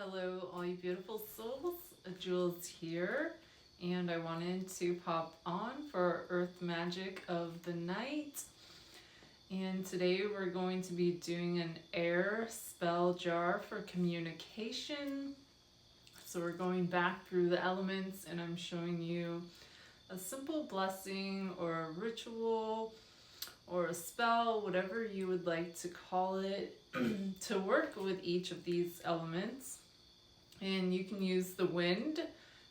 Hello, all you beautiful souls. Jules here, and I wanted to pop on for Earth Magic of the Night. And today we're going to be doing an air spell jar for communication. So we're going back through the elements, and I'm showing you a simple blessing or a ritual or a spell, whatever you would like to call it, to work with each of these elements. And you can use the wind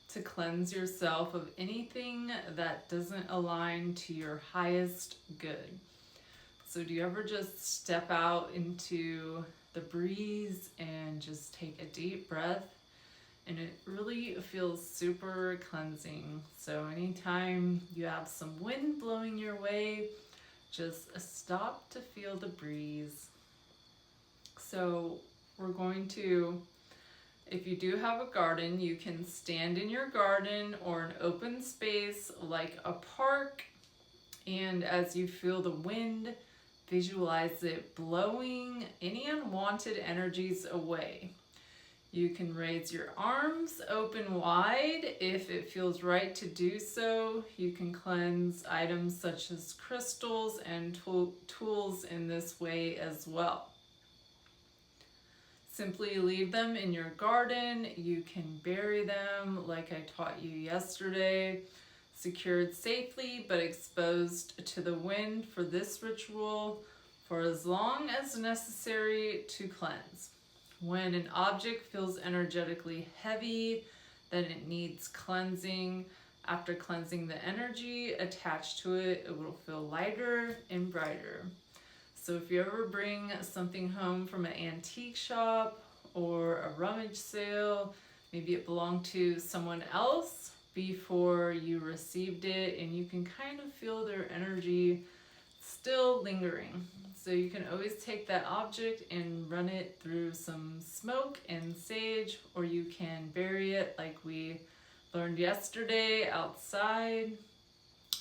to cleanse yourself of anything that doesn't align to your highest good. So do you ever just step out into the breeze and just take a deep breath? And it really feels super cleansing. So anytime you have some wind blowing your way, just stop to feel the breeze. So we're going to, if you do have a garden, you can stand in your garden or an open space like a park. And as you feel the wind, visualize it blowing any unwanted energies away. You can raise your arms open wide if it feels right to do so. You can cleanse items such as crystals and tools in this way as well. Simply leave them in your garden. You can bury them like I taught you yesterday, secured safely but exposed to the wind for this ritual for as long as necessary to cleanse. When an object feels energetically heavy, then it needs cleansing. After cleansing the energy attached to it, it will feel lighter and brighter. So if you ever bring something home from an antique shop or a rummage sale, maybe it belonged to someone else before you received it, and you can kind of feel their energy still lingering. So you can always take that object and run it through some smoke and sage, or you can bury it like we learned yesterday outside.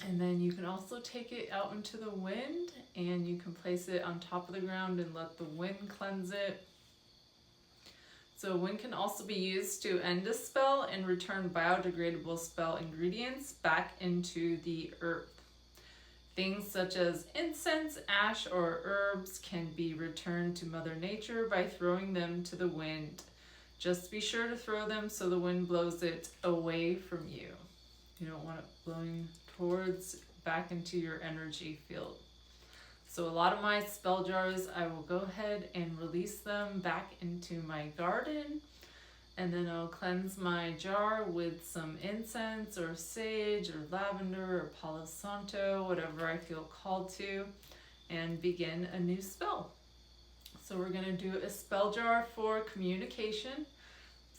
And then you can also take it out into the wind, and you can place it on top of the ground and let the wind cleanse it. So wind can also be used to end a spell and return biodegradable spell ingredients back into the earth. Things such as incense, ash, or herbs can be returned to Mother Nature by throwing them to the wind. Just be sure to throw them so the wind blows it away from you. You don't want it blowing back into your energy field. So a lot of my spell jars, I will go ahead and release them back into my garden, and then I'll cleanse my jar with some incense or sage or lavender or Palo Santo, whatever I feel called to, and begin a new spell. So we're going to do a spell jar for communication.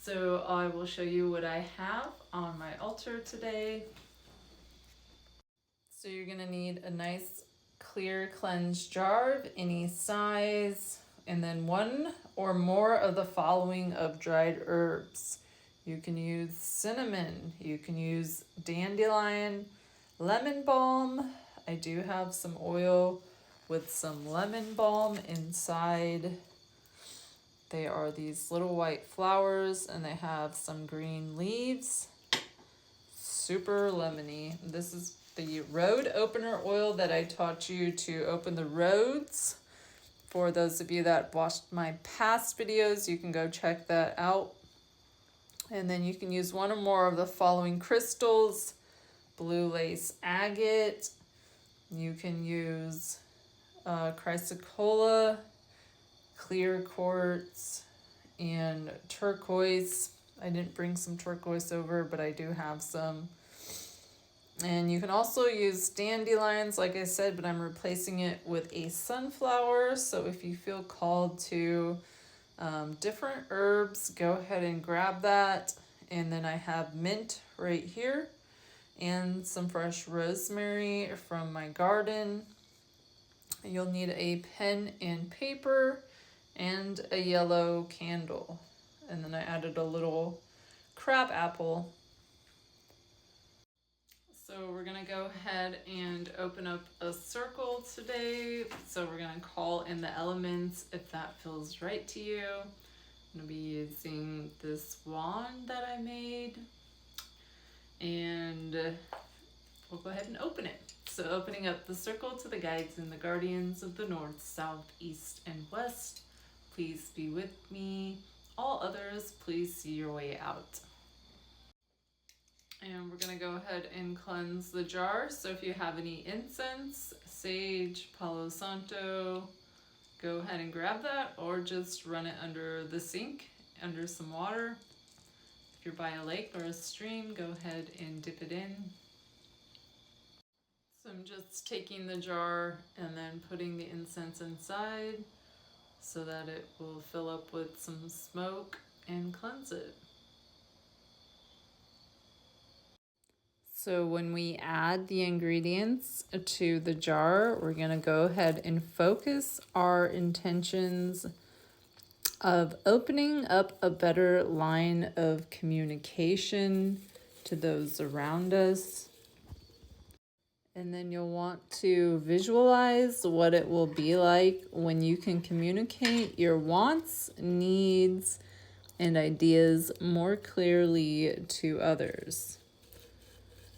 So I will show you what I have on my altar today. So you're going to need a nice clear cleansed jar of any size, and then one or more of the following of dried herbs. You can use cinnamon, you can use dandelion, lemon balm. I do have some oil with some lemon balm inside. They are these little white flowers, and they have some green leaves. Super lemony. This is the road opener oil that I taught you to open the roads. For those of you that watched my past videos, you can go check that out. And then you can use one or more of the following crystals: blue lace agate. You can use chrysocolla, clear quartz, and turquoise. I didn't bring some turquoise over, but I do have some. And you can also use dandelions, like I said, but I'm replacing it with a sunflower. So if you feel called to different herbs, go ahead and grab that. And then I have mint right here and some fresh rosemary from my garden. You'll need a pen and paper and a yellow candle. And then I added a little crab apple. So we're going to go ahead and open up a circle today. So we're going to call in the elements if that feels right to you. I'm going to be using this wand that I made, and we'll go ahead and open it. So opening up the circle to the guides and the guardians of the north, south, east, and west, please be with me. All others, please see your way out. And we're going to go ahead and cleanse the jar. So if you have any incense, sage, Palo Santo, go ahead and grab that, or just run it under the sink, under some water. If you're by a lake or a stream, go ahead and dip it in. So I'm just taking the jar and then putting the incense inside so that it will fill up with some smoke and cleanse it. So when we add the ingredients to the jar, we're going to go ahead and focus our intentions of opening up a better line of communication to those around us. And then you'll want to visualize what it will be like when you can communicate your wants, needs, and ideas more clearly to others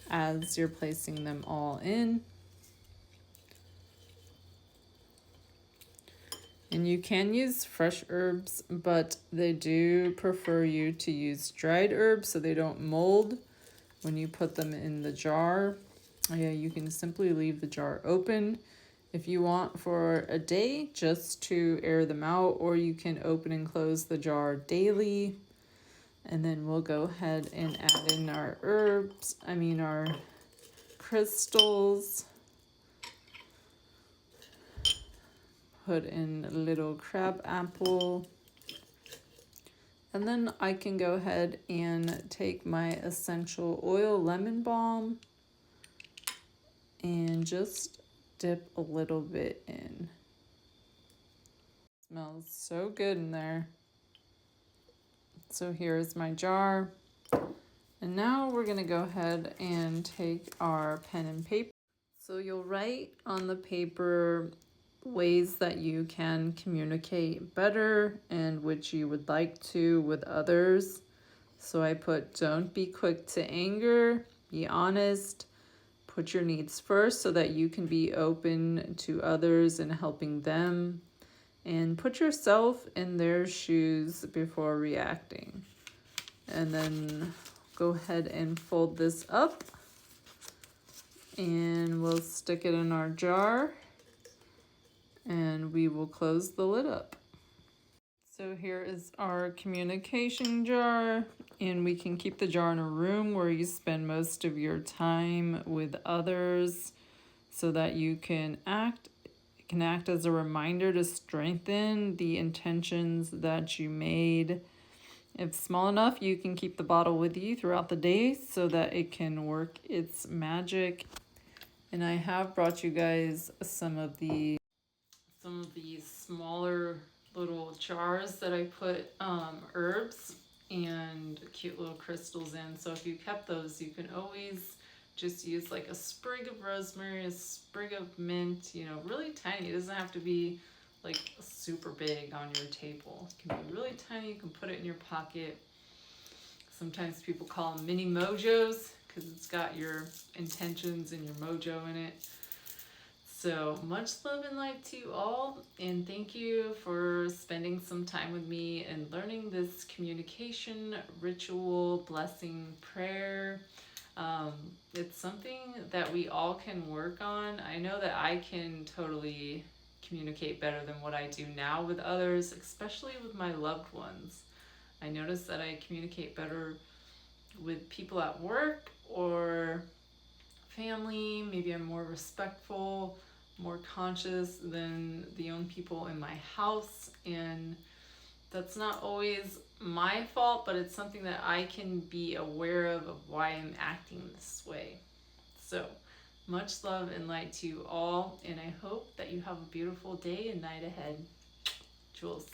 as you're placing them all in. And you can use fresh herbs, but they do prefer you to use dried herbs so they don't mold when you put them in the jar. Yeah, you can simply leave the jar open if you want for a day just to air them out, or you can open and close the jar daily. And then we'll go ahead and add in our our crystals. Put in a little crab apple. And then I can go ahead and take my essential oil lemon balm and just dip a little bit in. Smells so good in there. So here's my jar. And now we're going to go ahead and take our pen and paper. So you'll write on the paper ways that you can communicate better and which you would like to with others. So I put, don't be quick to anger, be honest, put your needs first so that you can be open to others and helping them, and put yourself in their shoes before reacting. And then go ahead and fold this up and we'll stick it in our jar and we will close the lid up. So here is our communication jar, and we can keep the jar in a room where you spend most of your time with others so that it can act as a reminder to strengthen the intentions that you made. If small enough, you can keep the bottle with you throughout the day so that it can work its magic. And I have brought you guys some of these smaller little jars that I put herbs and cute little crystals in. So if you kept those, you can always just use like a sprig of rosemary, a sprig of mint, really tiny. It doesn't have to be like super big on your table. It can be really tiny. You can put it in your pocket. Sometimes people call them mini mojos because it's got your intentions and your mojo in it. So much love and light to you all, and thank you for spending some time with me and learning this communication ritual blessing prayer. It's something that we all can work on. I know that I can totally communicate better than what I do now with others, especially with my loved ones. I notice that I communicate better with people at work or family. Maybe I'm more respectful, more conscious than the young people in my house, and that's not always my fault, but it's something that I can be aware of why I'm acting this way. So much love and light to you all, and I hope that you have a beautiful day and night ahead. Jules.